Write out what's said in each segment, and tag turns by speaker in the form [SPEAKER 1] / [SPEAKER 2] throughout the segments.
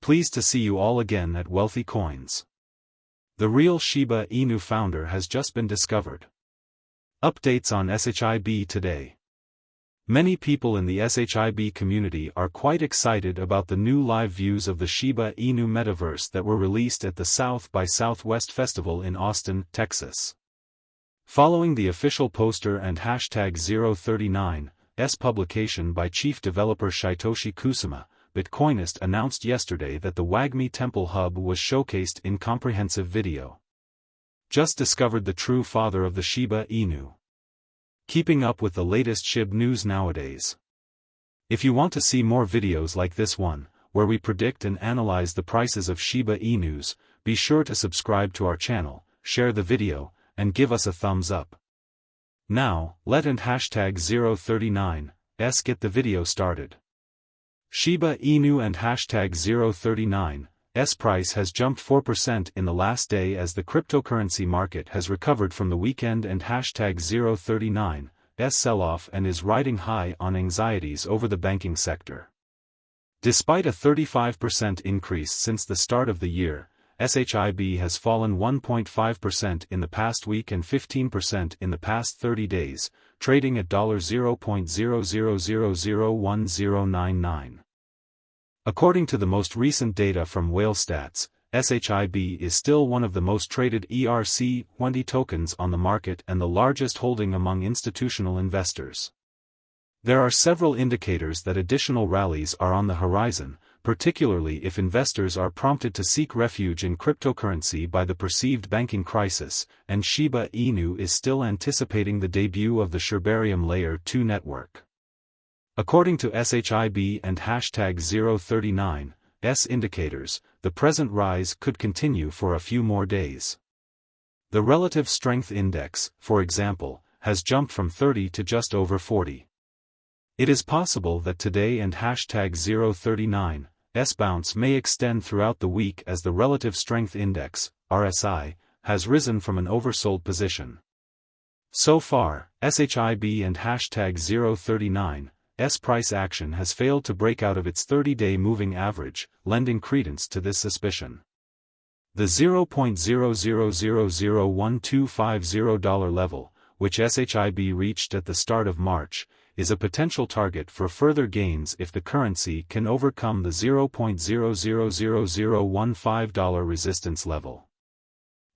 [SPEAKER 1] Pleased to see you all again at Wealthy Coins. The real Shiba Inu founder has just been discovered. Updates on SHIB today. Many people in the SHIB community are quite excited about the new live views of the Shiba Inu metaverse that were released at the South by Southwest Festival in Austin, Texas. Following the official poster and #039's publication by chief developer Shytoshi Kusama, Bitcoinist announced yesterday that the WAGMI Temple Hub was showcased in comprehensive video. Just discovered the true father of the Shiba Inu. Keeping up with the latest SHIB news nowadays. If you want to see more videos like this one, where we predict and analyze the prices of Shiba Inus, be sure to subscribe to our channel, share the video, and give us a thumbs up. Now, let and #039's get the video started. Shiba Inu and #039's price has jumped 4% in the last day as the cryptocurrency market has recovered from the weekend and #039's sell-off and is riding high on anxieties over the banking sector. Despite a 35% increase since the start of the year, SHIB has fallen 1.5% in the past week and 15% in the past 30 days, trading at $0.00001099. According to the most recent data from WhaleStats, SHIB is still one of the most traded ERC-20 tokens on the market and the largest holding among institutional investors. There are several indicators that additional rallies are on the horizon, particularly if investors are prompted to seek refuge in cryptocurrency by the perceived banking crisis, and Shiba Inu is still anticipating the debut of the Shibarium Layer 2 network. According to SHIB and #039's indicators, the present rise could continue for a few more days. The Relative Strength Index, for example, has jumped from 30 to just over 40. It is possible that today and #039's bounce may extend throughout the week as the Relative Strength Index, RSI, has risen from an oversold position. So far, SHIB and #039's price action has failed to break out of its 30-day moving average, lending credence to this suspicion. The $0.00001250 level, which SHIB reached at the start of March, is a potential target for further gains if the currency can overcome the $0.000015 resistance level.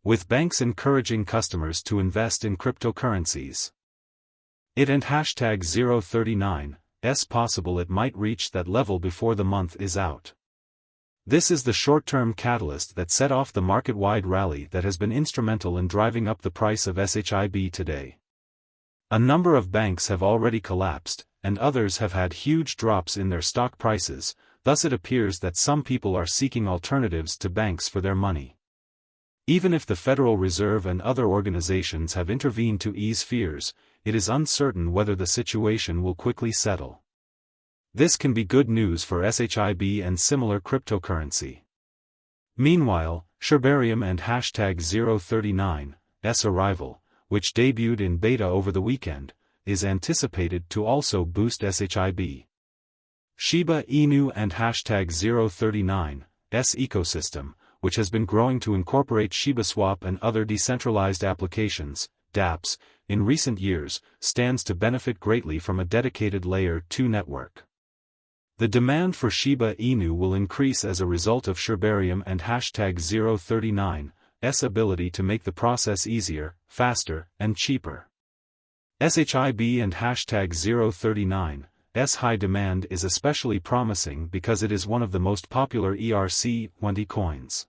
[SPEAKER 1] With banks encouraging customers to invest in cryptocurrencies, it and #039's possible it might reach that level before the month is out. This is the short-term catalyst that set off the market-wide rally that has been instrumental in driving up the price of SHIB today. A number of banks have already collapsed, and others have had huge drops in their stock prices, thus it appears that some people are seeking alternatives to banks for their money. Even if the Federal Reserve and other organizations have intervened to ease fears, it is uncertain whether the situation will quickly settle. This can be good news for SHIB and similar cryptocurrency. Meanwhile, Shibarium and #039's arrival, which debuted in beta over the weekend, is anticipated to also boost SHIB. Shiba Inu and #039's ecosystem, which has been growing to incorporate ShibaSwap and other decentralized applications, dApps, in recent years, stands to benefit greatly from a dedicated Layer 2 network. The demand for Shiba Inu will increase as a result of Shibarium and #039's ability to make the process easier, faster, and cheaper. SHIB and #039's high demand is especially promising because it is one of the most popular ERC-20 coins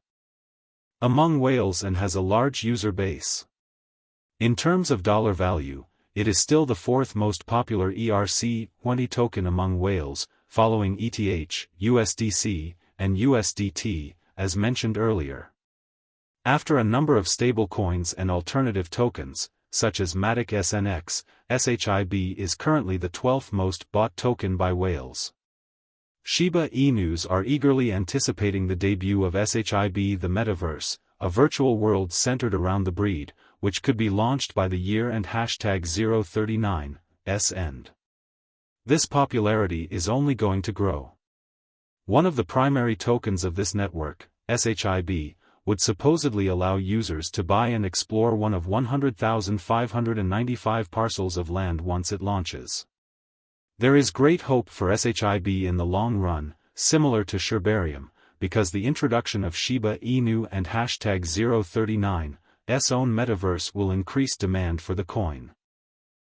[SPEAKER 1] among whales and has a large user base. In terms of dollar value, it is still the fourth most popular ERC-20 token among whales, following ETH, USDC, and USDT, as mentioned earlier. After a number of stablecoins and alternative tokens, such as Matic SNX, SHIB is currently the 12th most bought token by whales. Shiba Inus are eagerly anticipating the debut of SHIB the Metaverse, a virtual world centered around the breed, which could be launched by the year and #039's end. This popularity is only going to grow. One of the primary tokens of this network, SHIB, would supposedly allow users to buy and explore one of 100,595 parcels of land once it launches. There is great hope for SHIB in the long run, similar to Shibarium, because the introduction of Shiba Inu and #039's own metaverse will increase demand for the coin.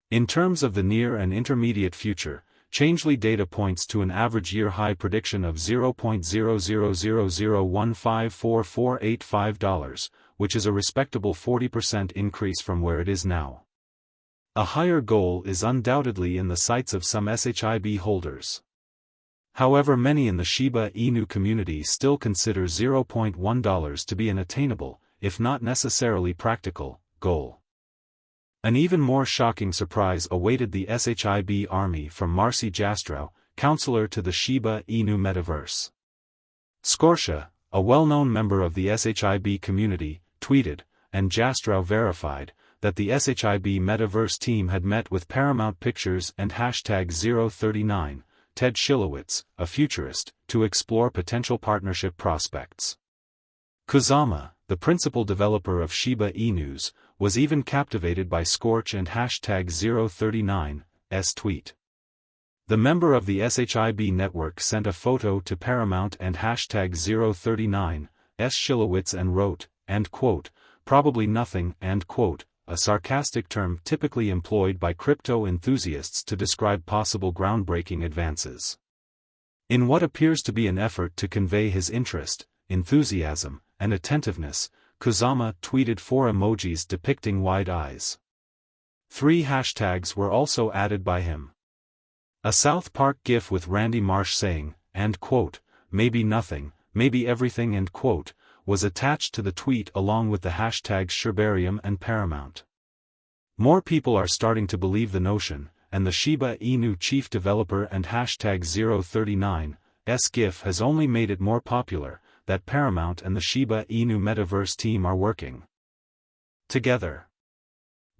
[SPEAKER 1] In terms of the near and intermediate future, Changelly data points to an average year-high prediction of $0.0001544485, which is a respectable 40% increase from where it is now. A higher goal is undoubtedly in the sights of some SHIB holders. However, many in the Shiba Inu community still consider $0.1 to be an attainable, if not necessarily practical, goal. An even more shocking surprise awaited the SHIB army from Marcy Jastrow, counselor to the Shiba Inu metaverse. Scorsha, a well-known member of the SHIB community, tweeted, and Jastrow verified, that the SHIB metaverse team had met with Paramount Pictures and #039, Ted Shilowitz, a futurist, to explore potential partnership prospects. Kusama, the principal developer of Shiba Inus, was even captivated by Scorch and #039's tweet. The member of the SHIB network sent a photo to Paramount and #039's Shilowitz and wrote, and quote, "Probably nothing," and quote, a sarcastic term typically employed by crypto enthusiasts to describe possible groundbreaking advances. In what appears to be an effort to convey his interest, enthusiasm, and attentiveness, Kusama tweeted 4 emojis depicting wide eyes. 3 hashtags were also added by him. A South Park gif with Randy Marsh saying, and quote, "Maybe nothing, maybe everything," and quote, was attached to the tweet along with the hashtags Shibarium and Paramount. More people are starting to believe the notion, and the Shiba Inu chief developer and #039's gif has only made it more popular, that Paramount and the Shiba Inu metaverse team are working together.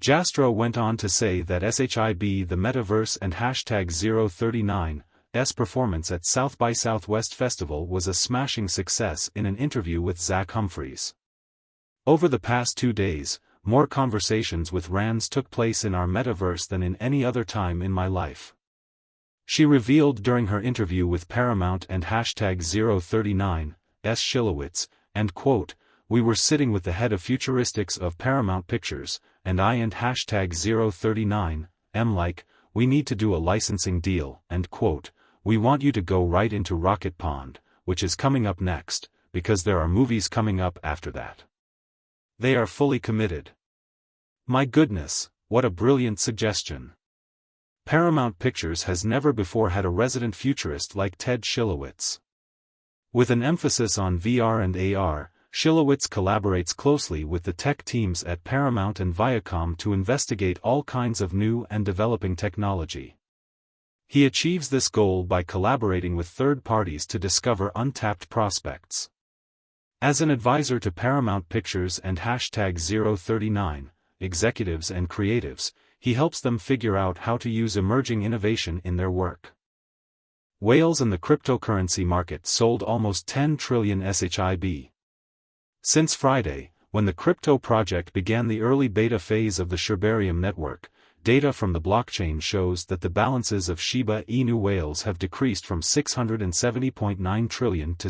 [SPEAKER 1] Jastrow went on to say that SHIB the metaverse and #039's performance at South by Southwest Festival was a smashing success in an interview with Zach Humphreys. Over the past 2 days, more conversations with Rands took place in our metaverse than in any other time in my life. She revealed during her interview with Paramount and #039's Shilowitz, and quote, "We were sitting with the head of futuristics of Paramount Pictures, and I and #039 like, we need to do a licensing deal, and quote, we want you to go right into Rocket Pond, which is coming up next, because there are movies coming up after that. They are fully committed." My goodness, what a brilliant suggestion. Paramount Pictures has never before had a resident futurist like Ted Shilowitz. With an emphasis on VR and AR, Shilowitz collaborates closely with the tech teams at Paramount and Viacom to investigate all kinds of new and developing technology. He achieves this goal by collaborating with third parties to discover untapped prospects. As an advisor to Paramount Pictures and #039 executives and creatives, he helps them figure out how to use emerging innovation in their work. Whales and the cryptocurrency market sold almost 10 trillion SHIB. Since Friday, when the crypto project began the early beta phase of the Shibarium network, data from the blockchain shows that the balances of Shiba Inu whales have decreased from 670.9 trillion to